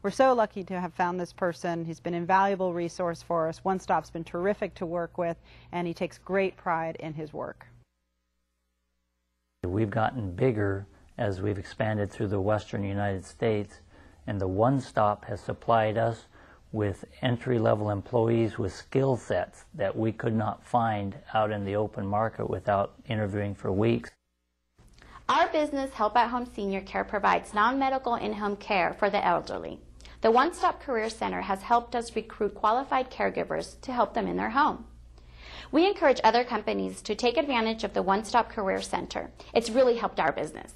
we're so lucky to have found this person. He's been an invaluable resource for us. One Stop's been terrific to work with, and he takes great pride in his work. We've gotten bigger as we've expanded through the western United States, and the One Stop has supplied us with entry-level employees with skill sets that we could not find out in the open market without interviewing for weeks. Our business, Help at Home Senior Care, provides non-medical in-home care for the elderly. The One Stop Career Center has helped us recruit qualified caregivers to help them in their home. We encourage other companies to take advantage of the One Stop Career Center. It's really helped our business.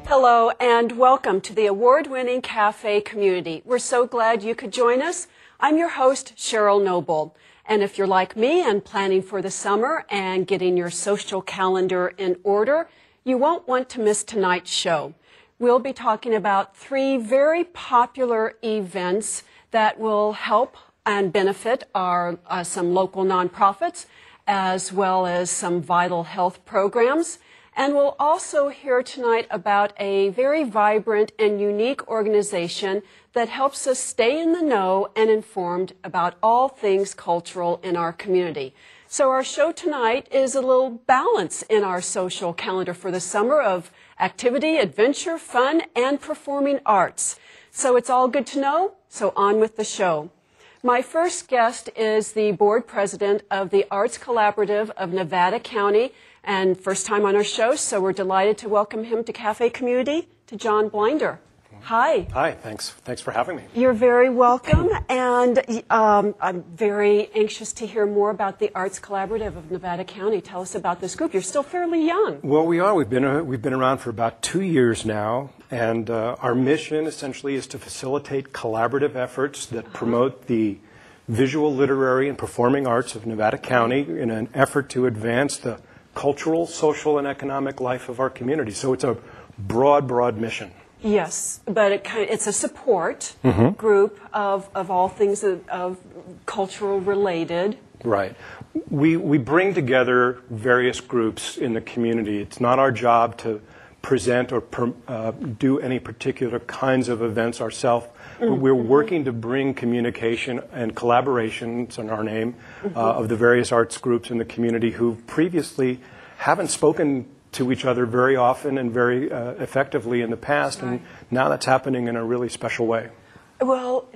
Hello and welcome to the award-winning cafe community. We're so glad you could join us. I'm your host, Cheryl Noble. And if you're like me and planning for the summer and getting your social calendar in order, you won't want to miss tonight's show. We'll be talking about 3 very popular events that will help and benefit some local nonprofits as well as some vital health programs. And we'll also hear tonight about a very vibrant and unique organization that helps us stay in the know and informed about all things cultural in our community. So our show tonight is a little balance in our social calendar for the summer of activity, adventure, fun, and performing arts. So it's all good to know, so on with the show. My first guest is the board president of the Arts Collaborative of Nevada County, and first time on our show, so we're delighted to welcome him to Cafe Community, to John Blinder. Hi. Hi, thanks for having me. You're very welcome, and I'm very anxious to hear more about the Arts Collaborative of Nevada County. Tell us about this group. You're still fairly young. Well, we are. We've been around for about 2 years now, and our mission essentially is to facilitate collaborative efforts that promote the visual, literary, and performing arts of Nevada County in an effort to advance the cultural, social, and economic life of our community. So it's a broad mission. Yes, but it's a support group of all things of cultural related. Right. We bring together various groups in the community. It's not our job to present or do any particular kinds of events ourselves. We're working to bring communication and collaboration, it's in our name, of the various arts groups in the community who previously haven't spoken to each other very often and very effectively in the past, and now that's happening in a really special way. Well,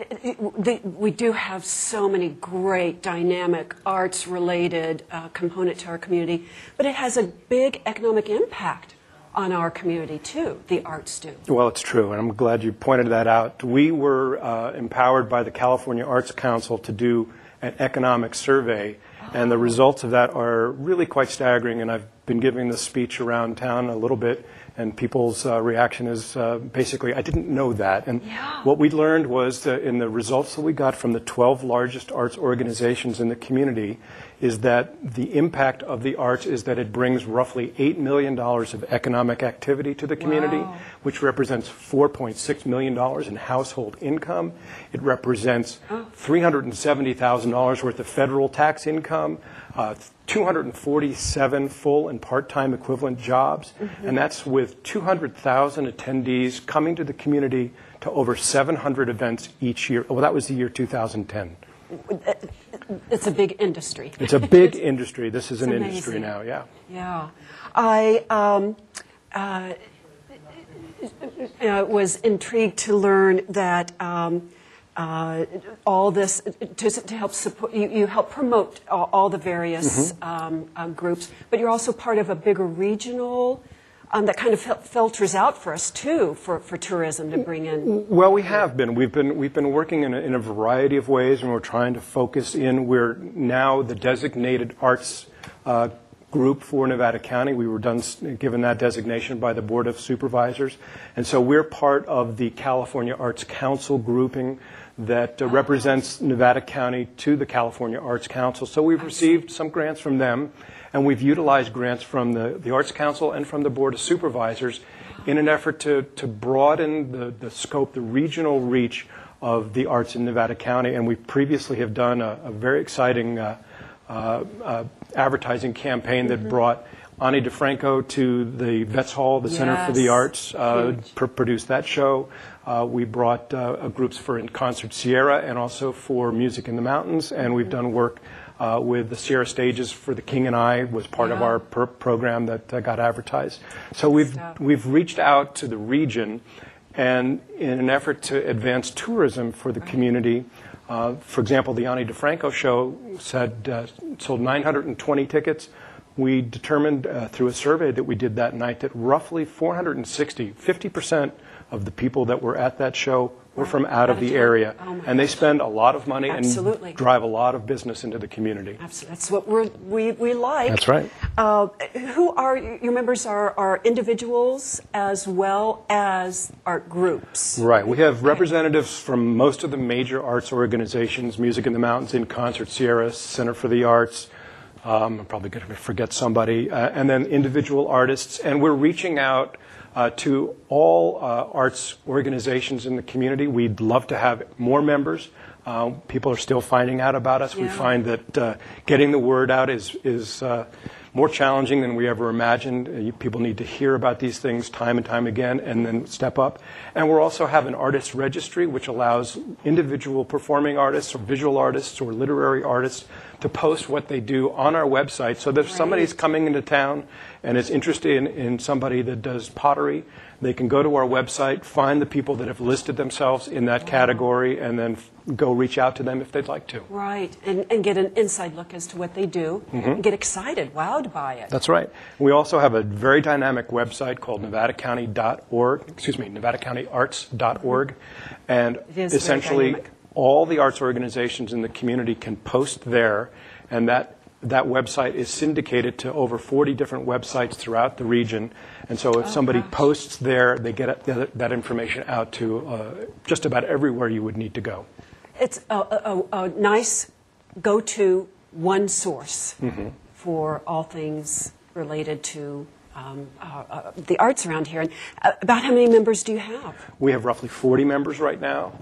we do have so many great dynamic arts-related component to our community, but it has a big economic impact on our community, too, the arts do. Well, it's true, and I'm glad you pointed that out. We were empowered by the California Arts Council to do an economic survey, and the results of that are really quite staggering, and I've been giving this speech around town a little bit, and people's reaction is basically, I didn't know that. And what we learned was that in the results that we got from the 12 largest arts organizations in the community is that the impact of the arts is that it brings roughly $8 million of economic activity to the community, which represents $4.6 million in household income. It represents $370,000 worth of federal tax income, 247 full and part-time equivalent jobs, and that's with 200,000 attendees coming to the community to over 700 events each year. Well, that was the year 2010. It's a big industry. It's a big industry. This is an amazing industry now, yeah. Yeah. I was intrigued to learn that all this, to help support, you help promote all the various groups, but you're also part of a bigger regional that kind of filters out for us too, for tourism to bring in. Well, we have been. We've been working in a variety of ways, and we're trying to focus in. We're now the designated arts group for Nevada County. We were given that designation by the Board of Supervisors, and so we're part of the California Arts Council grouping that represents Nevada County to the California Arts Council. So we've received some grants from them, and we've utilized grants from the Arts Council and from the Board of Supervisors in an effort to broaden the scope, the regional reach of the arts in Nevada County. And we previously have done a very exciting advertising campaign that brought Ani DeFranco to the Vets Hall, the Center for the Arts, produced that show. We brought groups for In Concert Sierra and also for Music in the Mountains, and we've done work with the Sierra Stages for The King and I was part of our program that got advertised. So we've reached out to the region, and in an effort to advance tourism for the community, for example, the Ani DeFranco show sold 920 tickets. We determined through a survey that we did that night that roughly 460, 50% of the people that were at that show were from out of the area. And they spend a lot of money and drive a lot of business into the community. Absolutely. That's what we like. That's right. Who are your members? Are individuals as well as art groups? Right. We have representatives from most of the major arts organizations, Music in the Mountains, In Concert Sierra, Center for the Arts. I'm probably going to forget somebody. And then individual artists. And we're reaching out to all arts organizations in the community. We'd love to have more members. People are still finding out about us. We find that getting the word out is more challenging than we ever imagined. People need to hear about these things time and time again and then step up. And we'll also have an artist registry, which allows individual performing artists or visual artists or literary artists to post what they do on our website. So that if somebody's coming into town and is interested in somebody that does pottery, they can go to our website, find the people that have listed themselves in that category, and then go reach out to them if they'd like to. Right, and get an inside look as to what they do, and get excited, wowed by it. That's right. We also have a very dynamic website called NevadaCountyArts.org, and essentially all the arts organizations in the community can post there, and that website is syndicated to over 40 different websites throughout the region. And so if somebody posts there, they get that information out to just about everywhere you would need to go. It's a nice go-to one source for all things related to the arts around here. And about how many members do you have? We have roughly 40 members right now,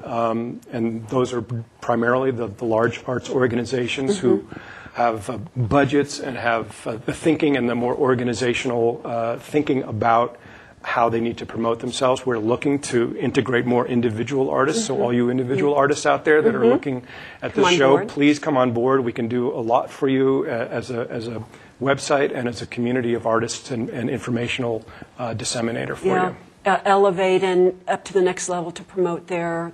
and those are primarily the large arts organizations who have budgets and have the thinking and the more organizational thinking about how they need to promote themselves. We're looking to integrate more individual artists, so all you individual artists out there that are looking at this show, please come on board. We can do a lot for you as a website and as a community of artists and informational disseminator for you. Elevate and up to the next level to promote their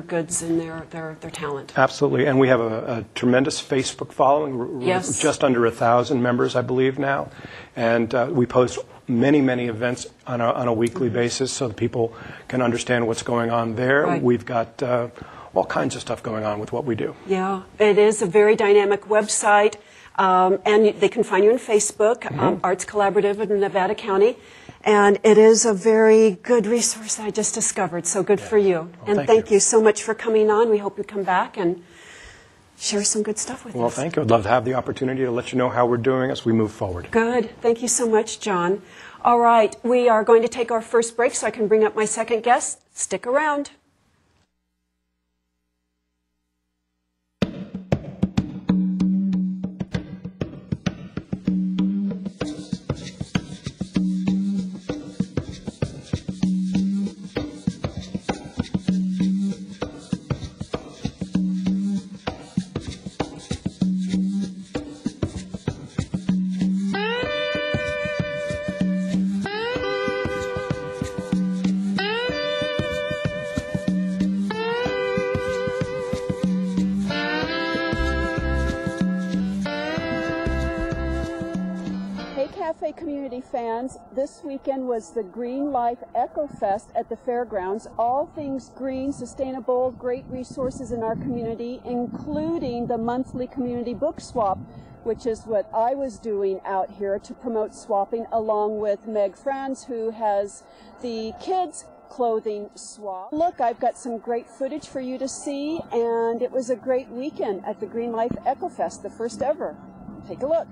goods and their talent. Absolutely, and we have a tremendous Facebook following. We're just under 1,000 members, I believe, now, and we post many events on a weekly basis so that people can understand what's going on there. Right. We've got all kinds of stuff going on with what we do. Yeah, it is a very dynamic website, and they can find you on Facebook, Arts Collaborative in Nevada County. And it is a very good resource I just discovered, so good for you. Well, and thank you so much for coming on. We hope you come back and share some good stuff with us. Well, thank you. I'd love to have the opportunity to let you know how we're doing as we move forward. Good. Thank you so much, John. All right, we are going to take our first break so I can bring up my second guest. Stick around. Community fans, this weekend was the Green Life Eco Fest at the fairgrounds. All things green, sustainable, great resources in our community, including the monthly community book swap, which is what I was doing out here to promote swapping along with Meg Franz, who has the kids clothing swap. Look, I've got some great footage for you to see, and it was a great weekend at the Green Life Eco Fest, the first ever. Take a look.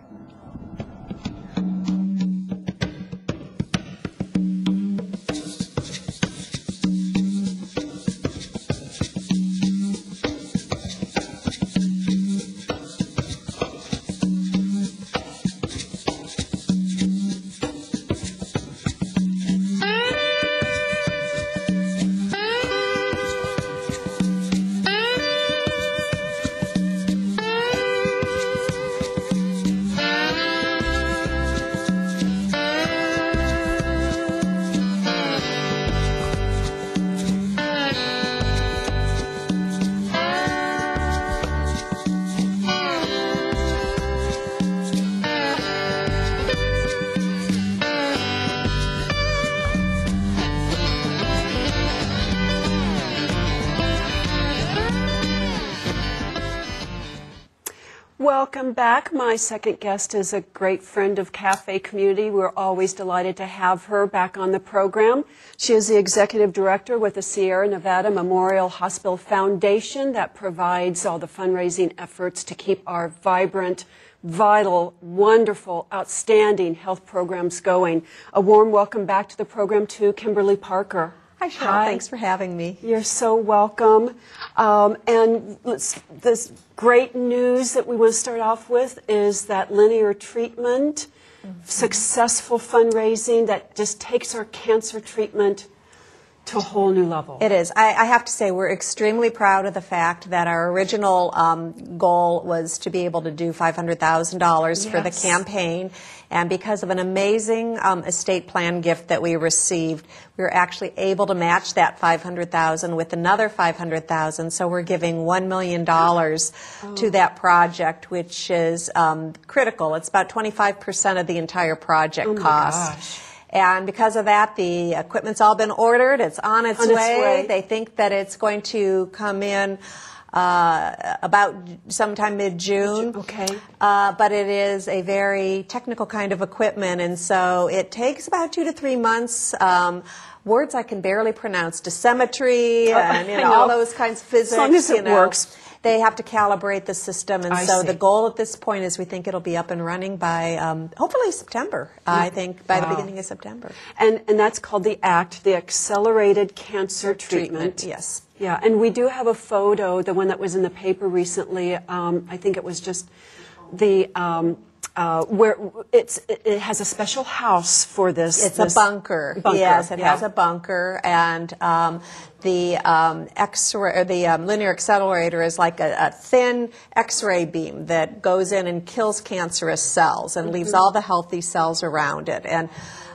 welcome back. My second guest is a great friend of Cafe Community. We're always delighted to have her back on the program. She is the executive director with the Sierra Nevada Memorial Hospital Foundation that provides all the fundraising efforts to keep our vibrant, vital, wonderful, outstanding health programs going. A warm welcome back to the program to Kimberly Parker. Hi, Cheryl. Thanks for having me. You're so welcome. And this great news that we want to start off with is that linear treatment, successful fundraising that just takes our cancer treatment to a whole new level. It is. I have to say we're extremely proud of the fact that our original goal was to be able to do $500,000 for the campaign. And because of an amazing estate plan gift that we received, we were actually able to match that $500,000 with another $500,000. So we're giving $1 million to that project, which is critical. It's about 25% of the entire project cost. Gosh. And because of that, the equipment's all been ordered. It's on its way. They think that it's going to come in about sometime mid-June. Okay. But it is a very technical kind of equipment, and so it takes about 2 to 3 months. Words I can barely pronounce, dosimetry, and all those kinds of physics. As long as it works. They have to calibrate the system, and so the goal at this point is we think it'll be up and running by hopefully September. I think by the beginning of September. And that's called the ACT, the Accelerated Cancer Treatment. Yes. Yeah, and we do have a photo, the one that was in the paper recently. I think it was just the where it has a special house for this. It's a bunker. Yes, it has a bunker, and the X-ray or the linear accelerator is like a thin X-ray beam that goes in and kills cancerous cells and leaves all the healthy cells around it. And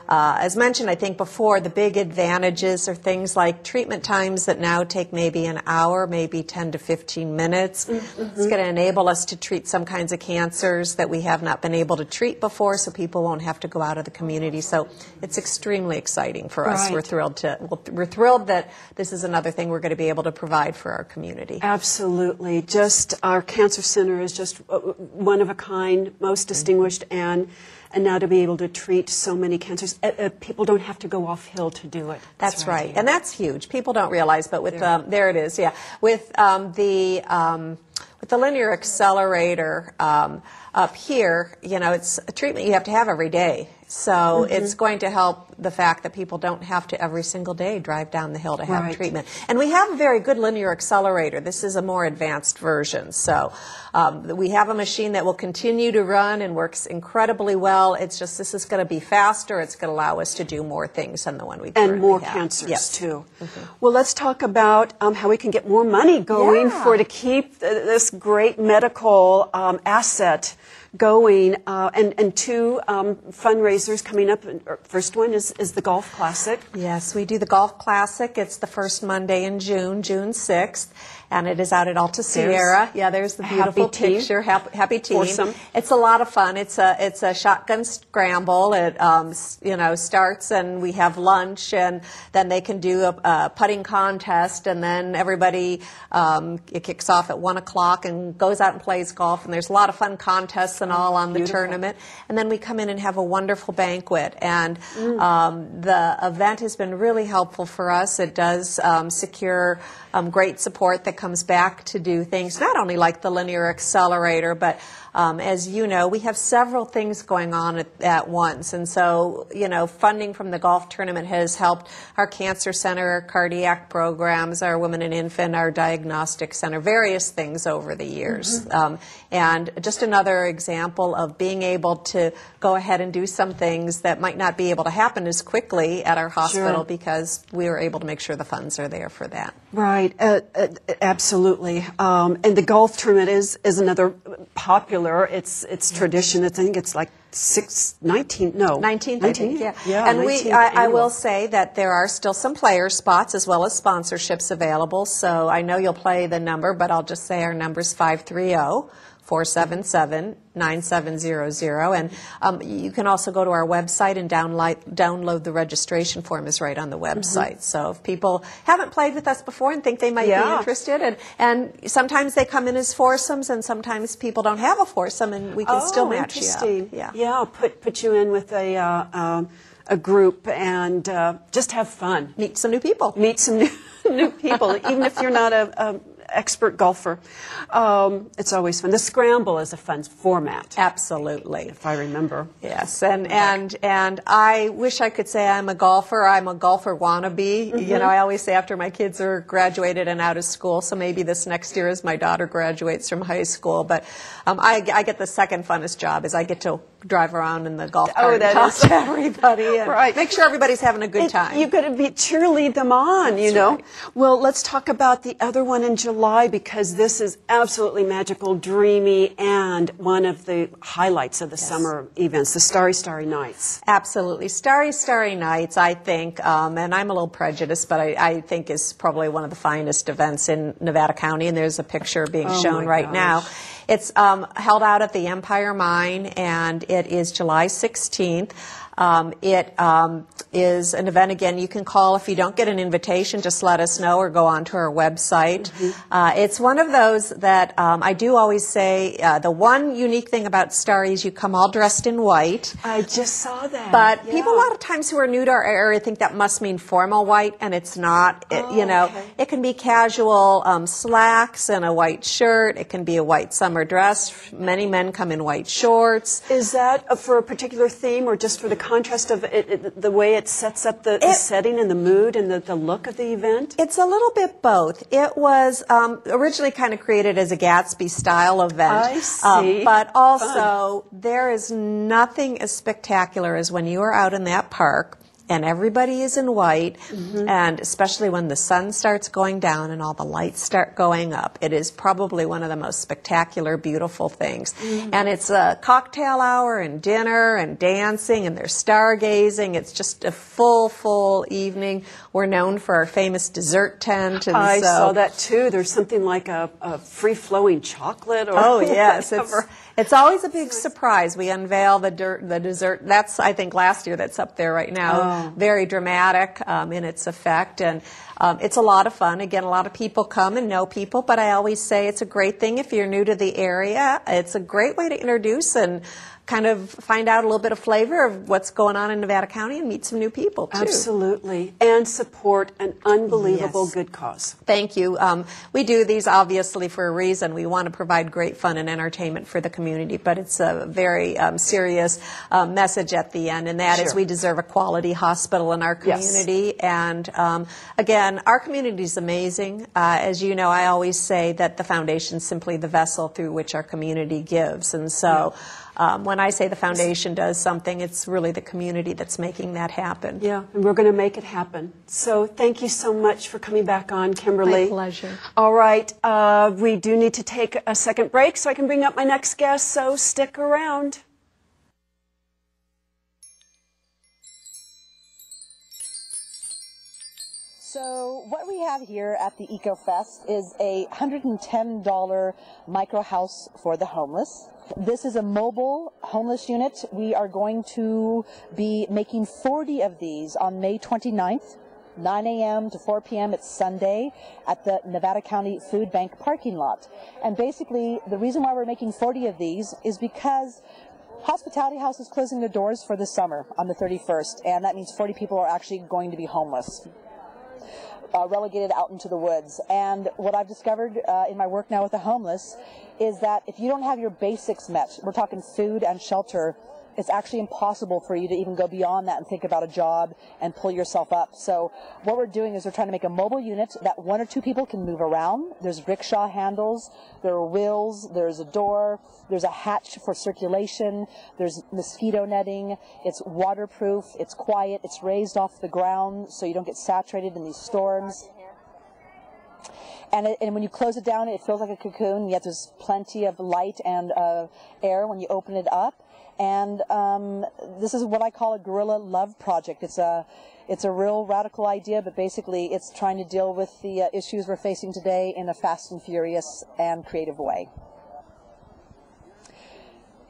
as mentioned, I think before, the big advantages are things like treatment times that now take maybe an hour, maybe 10 to 15 minutes. It's going to enable us to treat some kinds of cancers that we have not been able to treat before, so people won't have to go out of the community. So it's extremely exciting for us. We're thrilled that this is another thing we're going to be able to provide for our community. Absolutely. Just our cancer center is just one of a kind, most distinguished, and now to be able to treat so many cancers, people don't have to go off hill to do it. That's right, and that's huge. People don't realize, but with there it is, yeah. With the linear accelerator up here, it's a treatment you have to have every day. So it's going to help the fact that people don't have to every single day drive down the hill to have treatment. And we have a very good linear accelerator. This is a more advanced version. So we have a machine that will continue to run and works incredibly well. It's just this is going to be faster. It's going to allow us to do more things than the one we currently have. And more cancers, too. Well, let's talk about how we can get more money going to keep this great medical asset going, and two fundraisers coming up. First one is the Golf Classic. Yes, we do the Golf Classic. It's the first Monday in June, June 6th, and it is out at Alta Sierra. There's the beautiful picture. Happy team. Awesome. It's a lot of fun. It's a shotgun scramble. It starts, and we have lunch, and then they can do a putting contest, and then everybody it kicks off at 1 o'clock and goes out and plays golf, and there's a lot of fun contests and all on the tournament. And then we come in and have a wonderful banquet. And the event has been really helpful for us. It does secure great support that comes back to do things not only like the linear accelerator, but as you know, we have several things going on at once. And so, funding from the golf tournament has helped our cancer center, our cardiac programs, our women and infant, our diagnostic center, various things over the years. And just another example of being able to go ahead and do some things that might not be able to happen as quickly at our hospital because we were able to make sure the funds are there for that. Right, absolutely. And the golf tournament is another popular. It's tradition. I think it's like 19th, I think, yeah. And I will say that there are still some player spots as well as sponsorships available. So I know you'll play the number, but I'll just say our number's 530 477-9700. And you can also go to our website and download the registration form is right on the website. So if people haven't played with us before and think they might be interested, and sometimes they come in as foursomes, and sometimes people don't have a foursome, and we can still match you up. Yeah, put you in with a group and just have fun. Meet some new people. Meet some new people, even if you're not a expert golfer. It's always fun. The scramble is a fun format. Absolutely. If I remember. Yes, and I wish I could say I'm a golfer. I'm a golfer wannabe. You know, I always say after my kids are graduated and out of school, so maybe this next year as my daughter graduates from high school, but I get the second funnest job is I get to drive around in the golf cart and talk to everybody and make sure everybody's having a good time. You've got to cheerlead them on, you know. Right. Well, let's talk about the other one in July, because this is absolutely magical, dreamy, and one of the highlights of the summer events, the Starry, Starry Nights. Absolutely. Starry, Starry Nights, I think, and I'm a little prejudiced, but I think is probably one of the finest events in Nevada County, and there's a picture being shown right now. It's held out at the Empire Mine, and it is July 16th. It is an event, again, you can call if you don't get an invitation, just let us know or go onto our website. It's one of those that I do always say, the one unique thing about Starry is you come all dressed in white. I just saw that. But people a lot of times who are new to our area think that must mean formal white, and it's not. You know, it can be casual slacks and a white shirt. It can be a white summer dress. Many men come in white shorts. Is that for a particular theme or just for the contrast of the way it sets up the setting and the mood and the look of the event? It's a little bit both. It was originally kind of created as a Gatsby-style event. I see. But also, there is nothing as spectacular as when you are out in that park and everybody is in white, and especially when the sun starts going down and all the lights start going up. It is probably one of the most spectacular, beautiful things. And it's a cocktail hour and dinner and dancing, and there's stargazing. It's just a full evening. We're known for our famous dessert tent. And I saw that too. There's something like a free-flowing chocolate or yes. whatever. It's always a big surprise. We unveil the dessert. That's, I think, last year that's up there right now. Very dramatic in its effect. And it's a lot of fun. Again, a lot of people come and know people, but I always say it's a great thing if you're new to the area. It's a great way to introduce and kind of find out a little bit of flavor of what's going on in Nevada County and meet some new people, too. Absolutely. And support an unbelievable good cause. Thank you. We do these, obviously, for a reason. We want to provide great fun and entertainment for the community, but it's a very serious message at the end, and that is we deserve a quality hospital in our community. And, again, our community is amazing. As you know, I always say that the foundation is simply the vessel through which our community gives. And so when I say the foundation does something, it's really the community that's making that happen. Yeah, and we're going to make it happen. So thank you so much for coming back on, Kimberly. My pleasure. All right, we do need to take a second break so I can bring up my next guest, so stick around. So what we have here at the EcoFest is a $110 micro house for the homeless. This is a mobile homeless unit. We are going to be making 40 of these on May 29th, 9 a.m. to 4 p.m. It's Sunday at the Nevada County Food Bank parking lot. And basically, the reason why we're making 40 of these is because Hospitality House is closing their doors for the summer on the 31st, and that means 40 people are actually going to be homeless. Relegated out into the woods. And what I've discovered in my work now with the homeless is that if you don't have your basics met, we're talking food and shelter, it's actually impossible for you to even go beyond that and think about a job and pull yourself up. So what we're doing is we're trying to make a mobile unit that 1 or 2 people can move around. There's rickshaw handles, there are wheels, there's a door, there's a hatch for circulation, there's mosquito netting, it's waterproof, it's quiet, it's raised off the ground so you don't get saturated in these storms. And when you close it down, it feels like a cocoon, yet there's plenty of light and air when you open it up. And this is what I call a guerrilla love project. It's a real radical idea, but basically it's trying to deal with the issues we're facing today in a fast and furious and creative way.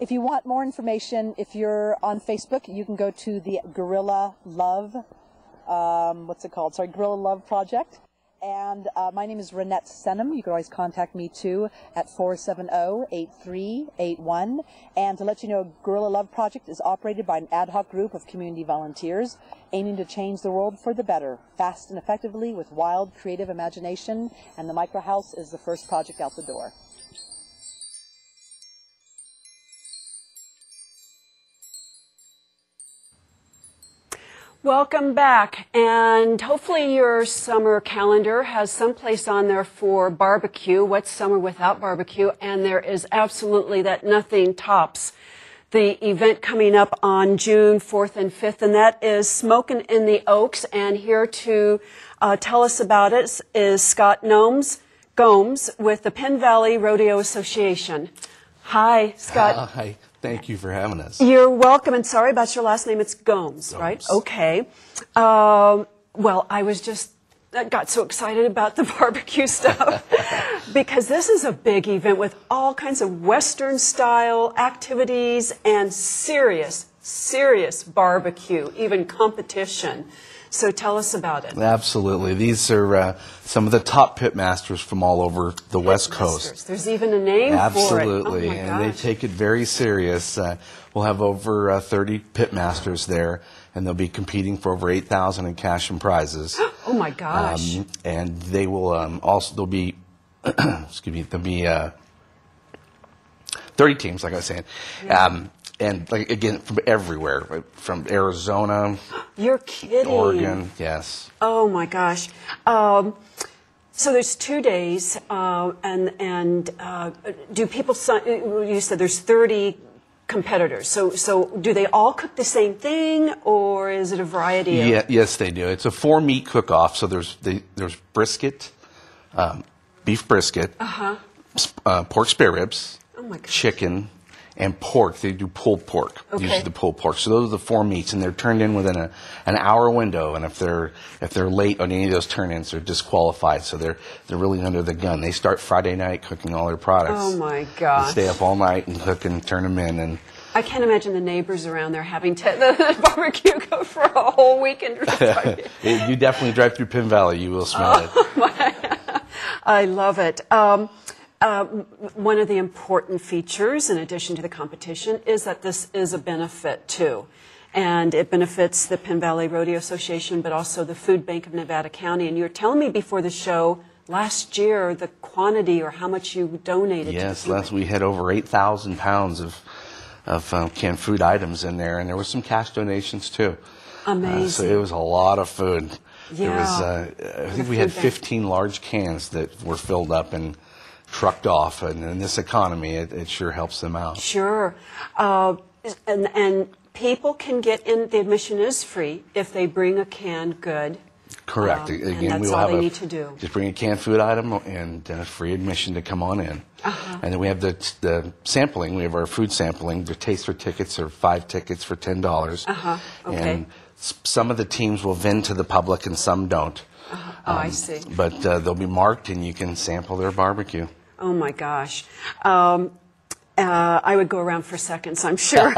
If you want more information, if you're on Facebook, you can go to the Gorilla Love, Gorilla Love Project. And my name is Renette Senum. You can always contact me too at 470-8381. And to let you know, Gorilla Love Project is operated by an ad hoc group of community volunteers aiming to change the world for the better, fast and effectively with wild, creative imagination. And the Micro House is the first project out the door. Welcome back, and hopefully your summer calendar has some place on there for barbecue. What's summer without barbecue? And there is absolutely that nothing tops the event coming up on June 4th and 5th, and that is Smokin' in the Oaks. And here to tell us about it is Scott Gomes with the Penn Valley Rodeo Association. Hi, Scott. Hi. Thank you for having us. You're welcome, and sorry about your last name. It's Gomes, right? Okay. Well, I got so excited about the barbecue stuff because this is a big event with all kinds of Western-style activities and serious barbecue, even competition. So tell us about it. Absolutely. These are some of the top pit masters from all over the West Coast. There's even a name Absolutely. for it. Oh, and they take it very serious. We'll have over 30 pit masters there, and they'll be competing for over $8,000 in cash and prizes. Oh my gosh. And they will there'll be 30 teams, like I was saying. Yeah. And like again, from everywhere, right? From Arizona, you're kidding, Oregon, yes. Oh my gosh! So there's 2 days, and do people? You said there's 30 competitors. So do they all cook the same thing, or is it a variety? Yes, they do. It's a 4-meat cook-off. So there's brisket, beef brisket, pork spare ribs, chicken, and pork. They do pulled pork. Okay. Usually the pulled pork. So those are the 4 meats, and they're turned in within an hour window. And if they're late on any of those turn-ins, they're disqualified. So they're really under the gun. They start Friday night cooking all their products. Oh my gosh! They stay up all night and cook and turn them in. And I can't imagine the neighbors around there having the barbecue go for a whole weekend. You definitely drive through Penn Valley, you will smell it. I love it. One of the important features, in addition to the competition, is that this is a benefit too. And it benefits the Penn Valley Rodeo Association, but also the Food Bank of Nevada County. And you were telling me before the show last year the quantity or how much you donated. Yes, we had over 8,000 pounds of canned food items in there, and there were some cash donations too. Amazing. So it was a lot of food. Yeah. There was, I think we had 15 large cans that were filled up and trucked off, and in this economy, it sure helps them out. Sure. And people can get in, the admission is free if they bring a canned good. Correct. And Again, that's all they need to do. Just bring a canned food item and free admission to come on in. And then we have the sampling. We have our food sampling. The taster tickets are 5 tickets for $10. Okay. And some of the teams will vend to the public and some don't. I see. But they'll be marked and you can sample their barbecue. Oh my gosh. I would go around for seconds, I'm sure.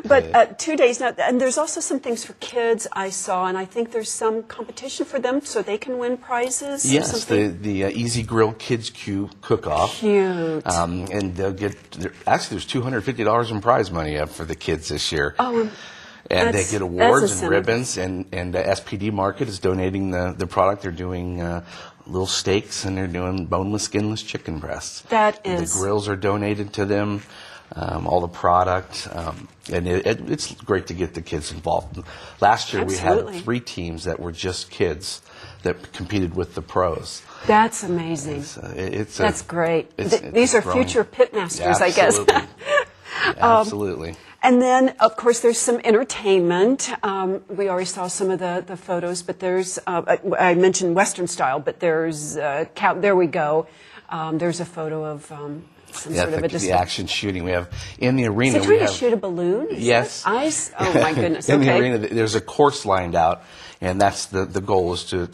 But 2 days now, and there's also some things for kids I saw, and I think there's some competition for them so they can win prizes. Yes, the Easy Grill Kids Q Cook-Off. Cute. And they'll get, actually there's $250 in prize money up for the kids this year. Oh, and they get awards and ribbons, and SPD Market is donating the product. They're doing little steaks, and they're doing boneless, skinless chicken breasts. That is. The grills are donated to them, all the product, and it's great to get the kids involved. Last year we had 3 teams that were just kids that competed with the pros. That's amazing. That's great. These are growing. Future pitmasters, I guess. Absolutely. And then, of course, there's some entertainment. We already saw some of the photos, but there's, I mentioned Western style, but there's, there we go. There's a photo of some sort of the action shooting. We have in the arena. Is he trying to shoot a balloon? Yes. Ice? Oh, my goodness. In the arena, there's a course lined out, and that's the goal is to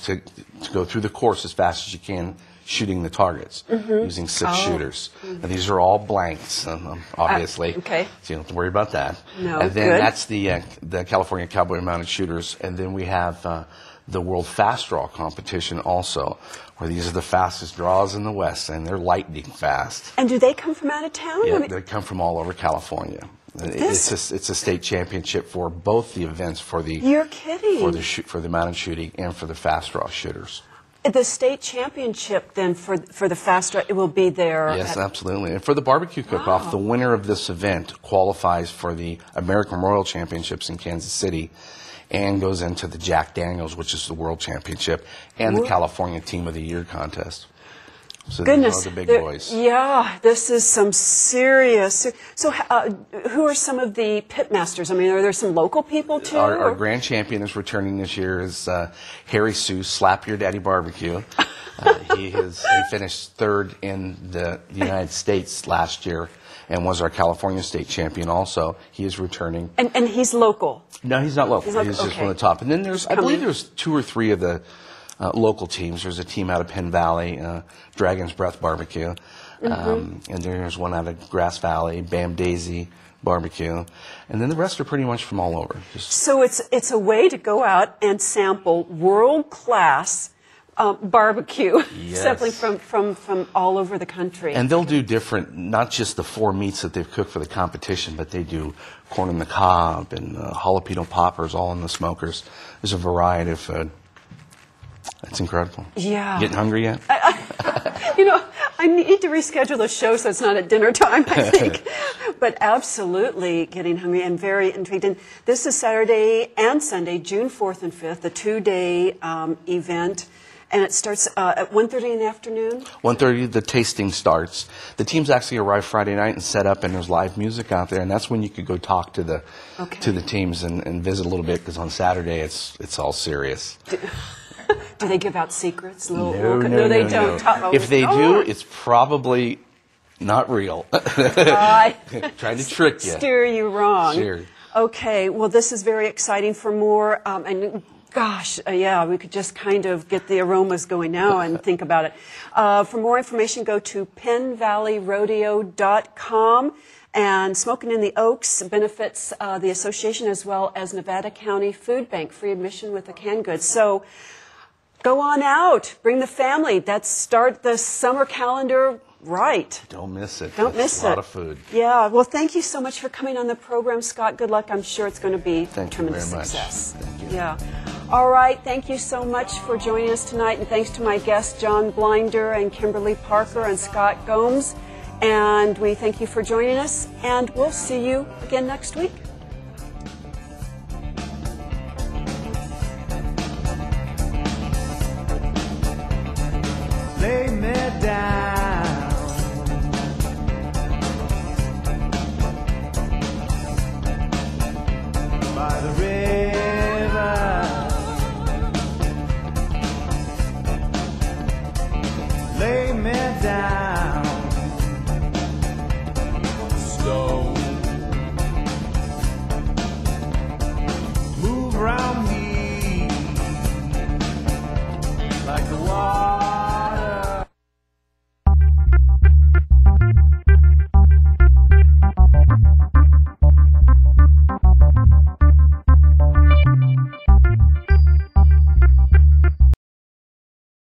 go through the course as fast as you can, shooting the targets using 6 shooters. And these are all blanks, obviously. Okay. So you don't have to worry about that. No, and then good. that's the California Cowboy Mounted Shooters. And then we have the World Fast Draw competition also, where these are the fastest draws in the West, and they're lightning fast. And do they come from out of town? Yeah, they come from all over California. It's a state championship for both the events, for the You're kidding. for the mounted shooting and for the fast draw shooters. The state championship, then, for the fast draw, it will be there. Yes, absolutely. And for the barbecue cook-off, the winner of this event qualifies for the American Royal Championships in Kansas City and goes into the Jack Daniels, which is the World Championship, and the California Team of the Year contest. So Goodness, the big boys. Yeah, this is some serious. So, who are some of the pit masters? I mean, are there some local people too? Our grand champion is returning this year is Harry Seuss, Slap Your Daddy Barbecue. He finished 3rd in the United States last year and was our California state champion also. He is returning. And he's local? No, he's not local. He's just one of the top. And then I believe there's 2 or 3 of the local teams. There's a team out of Penn Valley, Dragon's Breath Barbecue. And then there's one out of Grass Valley, Bam Daisy Barbecue. And then the rest are pretty much from all over. So it's a way to go out and sample world-class barbecue, sampling from all over the country. And they'll do different, not just the 4 meats that they've cooked for the competition, but they do corn on the cob and jalapeno poppers all in the smokers. There's a variety of food. It's incredible. Yeah. Getting hungry yet? I need to reschedule the show so it's not at dinner time, I think. But absolutely getting hungry and very intrigued. And this is Saturday and Sunday, June 4th and 5th, a 2-day event. And it starts at 1:30 in the afternoon? 1:30, the tasting starts. The teams actually arrive Friday night and set up, and there's live music out there. And that's when you could go talk to the teams and visit a little bit, because on Saturday it's all serious. Do they give out secrets? No, they don't. If they do, it's probably not real. Trying to trick you. Steer you wrong. Sure. Okay, well, this is very exciting. For more, and gosh, we could just kind of get the aromas going now and think about it. For more information, go to PennValleyRodeo.com. And Smoking in the Oaks benefits the association as well as Nevada County Food Bank, free admission with the canned goods. So go on out, bring the family. Start the summer calendar right. Don't miss it. Don't miss it. A lot of food. Yeah, well, thank you so much for coming on the program, Scott. Good luck. I'm sure it's going to be tremendous success. Thank you. Yeah. All right, thank you so much for joining us tonight, and thanks to my guests, John Blinder and Kimberly Parker and Scott Gomes. And we thank you for joining us, and we'll see you again next week. Lay me down by the river. Lay me down slow. Move around me like the water.